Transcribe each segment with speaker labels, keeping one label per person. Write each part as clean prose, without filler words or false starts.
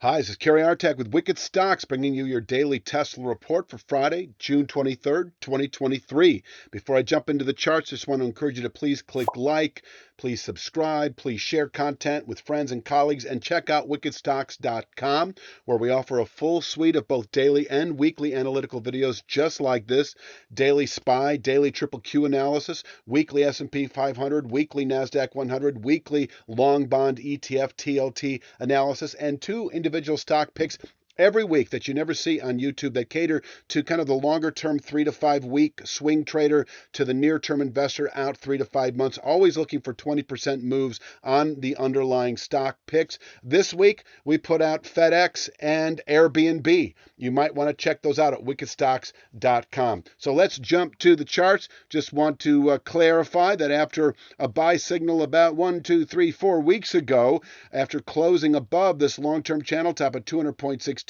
Speaker 1: Hi, this is Kerry Artak with Wicked Stocks, bringing you your daily Tesla report for Friday, June 23rd, 2023. Before I jump into the charts, just want to encourage you to please click like, please subscribe, please share content with friends and colleagues, and check out wickedstocks.com, where we offer a full suite of both daily and weekly analytical videos just like this: daily SPY, daily triple Q analysis, weekly S&P 500, weekly NASDAQ 100, weekly long bond ETF TLT analysis, and two individual stock picks every week that you never see on YouTube that cater to kind of the longer term 3 to 5 week swing trader to the near term investor out 3 to 5 months, always looking for 20% moves on the underlying stock picks. This week we put out FedEx and Airbnb. You might want to check those out at wickedstocks.com. So let's jump to the charts. Just want to clarify that after a buy signal about 4 weeks ago, after closing above this long-term channel top at 200.16,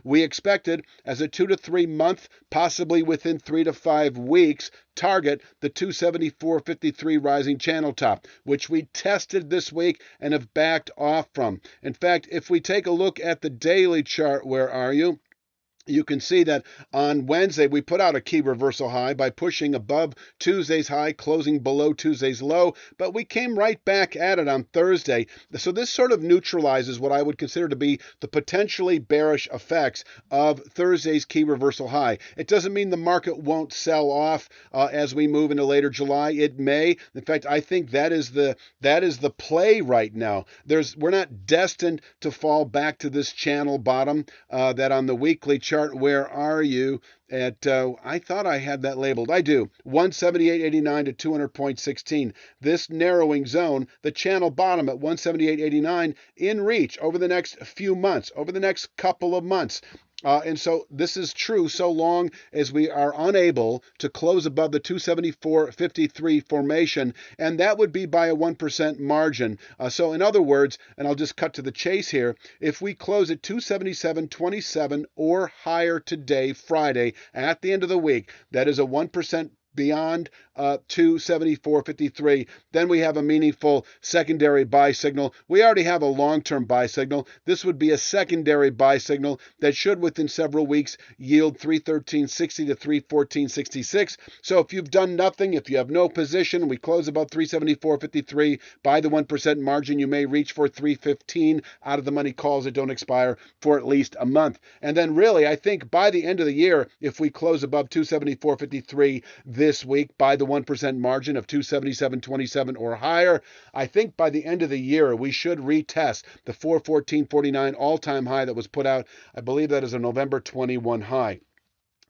Speaker 1: we expected as a 2 to 3 month, possibly within 3 to 5 weeks, target the 274.53 rising channel top, which we tested this week and have backed off from. In fact, if we take a look at the daily chart, where are you? You can see that on Wednesday, we put out a key reversal high by pushing above Tuesday's high, closing below Tuesday's low, but we came right back at it on Thursday. So this sort of neutralizes what I would consider to be the potentially bearish effects of Thursday's key reversal high. It doesn't mean the market won't sell off as we move into later July. It may. In fact, I think that is the play right now. We're not destined to fall back to this channel bottom that on the weekly chart. Where are you at? I thought I had that labeled. I do. 178.89 to 200.16. This narrowing zone, the channel bottom at 178.89, in reach over the next few months, over the next couple of months. And so this is true so long as we are unable to close above the 274.53 formation, and that would be by a 1% margin. So in other words, and I'll just cut to the chase here, if we close at 277.27 or higher today, Friday, at the end of the week, that is a 1% beyond 274.53, then we have a meaningful secondary buy signal. We already have a long-term buy signal. This would be a secondary buy signal that should within several weeks yield 313.60 to 314.66. So if you've done nothing, if you have no position, we close about 374.53 by the 1% margin, you may reach for 315 out of the money calls that don't expire for at least a month. And then really, I think by the end of the year, if we close above 274.53 this week by the 1% margin of 277.27 or higher, I think by the end of the year, we should retest the 414.49 all-time high that was put out. I believe that is a November 21 high.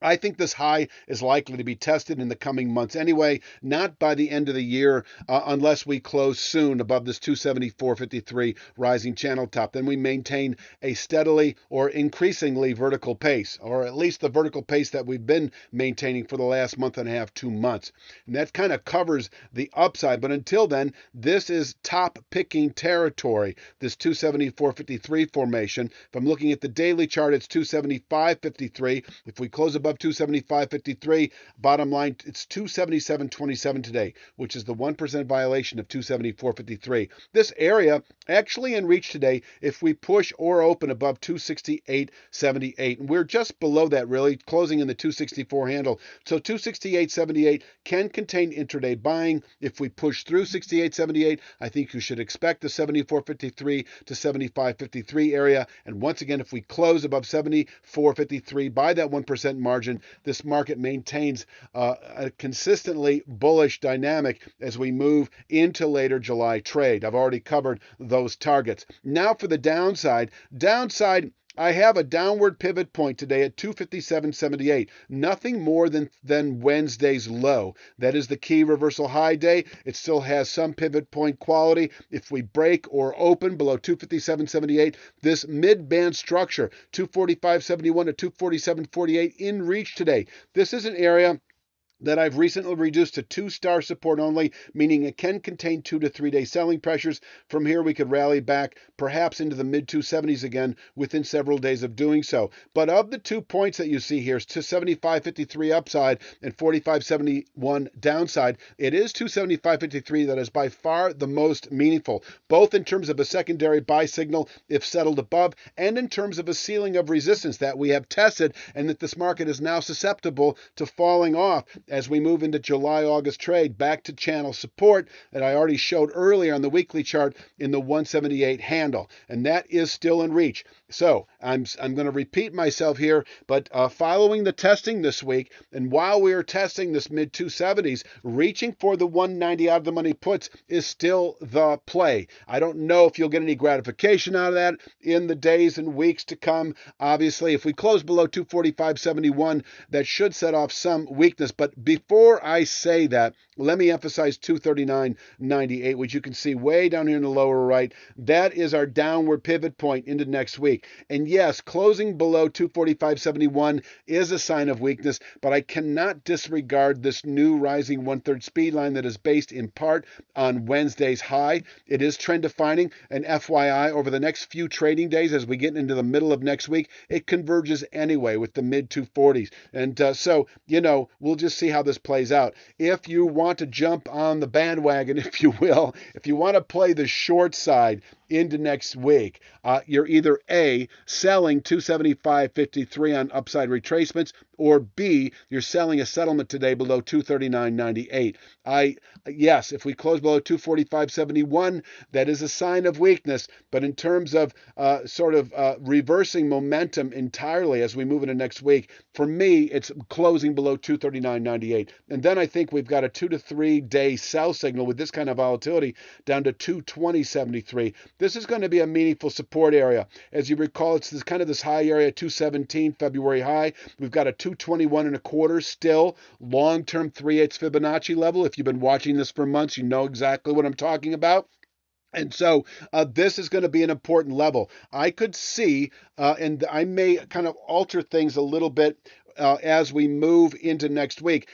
Speaker 1: I think this high is likely to be tested in the coming months anyway, not by the end of the year, unless we close soon above this 274.53 rising channel top. Then we maintain a steadily or increasingly vertical pace, or at least the vertical pace that we've been maintaining for the last month and a half, 2 months. And that kind of covers the upside. But until then, this is top picking territory, this 274.53 formation. If I'm looking at the daily chart, it's 275.53. If we close above 275.53, bottom line, it's 277.27 today, which is the 1% violation of 274.53. This area actually in reach today if we push or open above 268.78. And we're just below that, really, closing in the 264 handle. So 268.78 can contain intraday buying. If we push through 68.78, I think you should expect the 74.53 to 75.53 area. And once again, if we close above 74.53 by that 1% margin, this market maintains a consistently bullish dynamic as we move into later July trade. I've already covered those targets. Now for the downside. I have a downward pivot point today at 257.78. Nothing more than Wednesday's low. That is the key reversal high day. It still has some pivot point quality. If we break or open below 257.78, this mid-band structure, 245.71 to 247.48 in reach today. This is an area that I've recently reduced to 2-star support only, meaning it can contain 2 to 3 day selling pressures. From here, we could rally back perhaps into the mid 270s again within several days of doing so. But of the 2 points that you see here, 275.53 upside and 45.71 downside, it is 275.53 that is by far the most meaningful, both in terms of a secondary buy signal if settled above, and in terms of a ceiling of resistance that we have tested, and that this market is now susceptible to falling off as we move into July-August trade back to channel support that I already showed earlier on the weekly chart in the 178 handle, and that is still in reach. So I'm going to repeat myself here, but following the testing this week, and while we are testing this mid 270s, reaching for the 190 out of the money puts is still the play. I don't know if you'll get any gratification out of that in the days and weeks to come. Obviously, if we close below 245.71, that should set off some weakness. But before I say that, let me emphasize 239.98, which you can see way down here in the lower right. That is our downward pivot point into next week. And yes, closing below 245.71 is a sign of weakness, but I cannot disregard this new rising 1/3 speed line that is based in part on Wednesday's high. It is trend defining, and FYI, over the next few trading days as we get into the middle of next week, it converges anyway with the mid 240s. And so, we'll just see how this plays out. If you want to jump on the bandwagon, if you will, if you want to play the short side into next week, you're either A, selling 275.53 on upside retracements, or B, you're selling a settlement today below 239.98. Yes, if we close below 245.71, that is a sign of weakness. But in terms of reversing momentum entirely as we move into next week, for me, it's closing below 239.98. And then I think we've got a 2 to 3 day sell signal with this kind of volatility down to 220.73. This is going to be a meaningful support area. As you recall, it's this high area, 217 February high. We've got a 221.25 still long-term 3/8 Fibonacci level. If you've been watching this for months, you know exactly what I'm talking about. And so this is going to be an important level. I could see, and I may kind of alter things a little bit as we move into next week.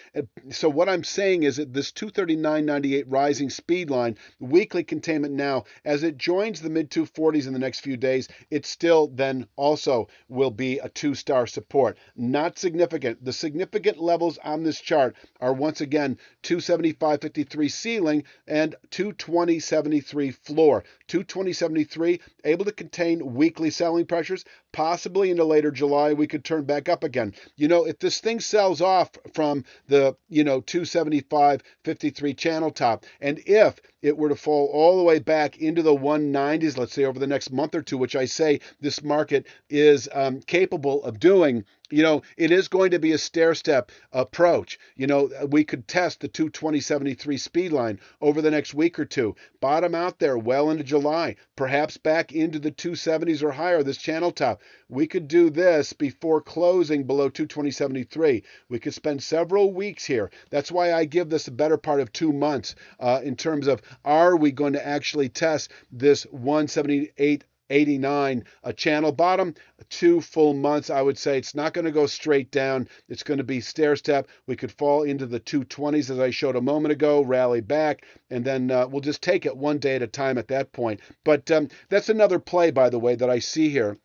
Speaker 1: So what I'm saying is that this 239.98 rising speed line, weekly containment now, as it joins the mid 240s in the next few days, it still then also will be a 2-star support. Not significant. The significant levels on this chart are once again 275.53 ceiling and 220.73 floor. 220.73 able to contain weekly selling pressures. Possibly into later July, we could turn back up again. If this thing sells off from the, 275.53 channel top, and if it were to fall all the way back into the 190s, let's say over the next month or two, which I say this market is capable of doing, it is going to be a stair-step approach. We could test the 220.73 speed line over the next week or two, bottom out there well into July, perhaps back into the 270s or higher, this channel top. We could do this before closing below 220.73. We could spend several weeks here. That's why I give this a better part of 2 months in terms of, are we going to actually test this 178.89 a channel bottom? 2 full months, I would say. It's not going to go straight down. It's going to be stair step. We could fall into the 220s as I showed a moment ago, rally back, and then we'll just take it one day at a time at that point. But that's another play, by the way, that I see here.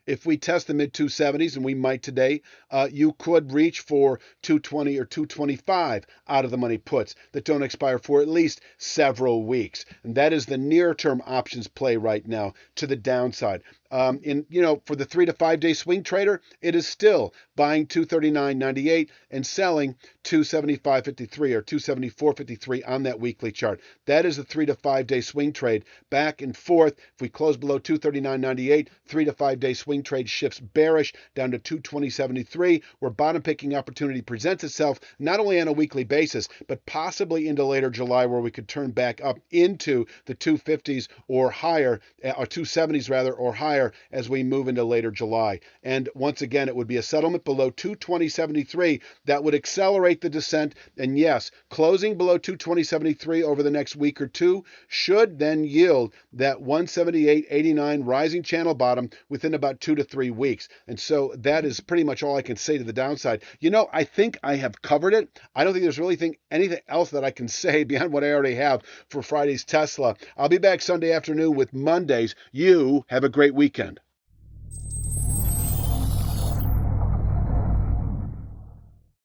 Speaker 1: If we test the mid 270s, and we might today, you could reach for 220 or 225 out of the money puts that don't expire for at least several weeks. And that is the near-term options play right now to the downside. For the 3 to 5 day swing trader, it is still buying 239.98 and selling 275.53 or 274.53 on that weekly chart. That is the 3 to 5 day swing trade back and forth. If we close below 239.98, 3 to 5 day swing trade shifts bearish down to 220.73, where bottom picking opportunity presents itself not only on a weekly basis, but possibly into later July, where we could turn back up into the 250s or higher, or 270s rather, or higher higher as we move into later July. And once again, it would be a settlement below 220.73 that would accelerate the descent. And yes, closing below 220.73 over the next week or two should then yield that 178.89 rising channel bottom within about 2 to 3 weeks. And so that is pretty much all I can say to the downside. I think I have covered it. I don't think there's really anything else that I can say beyond what I already have for Friday's Tesla. I'll be back Sunday afternoon with Mondays. You have a great weekend.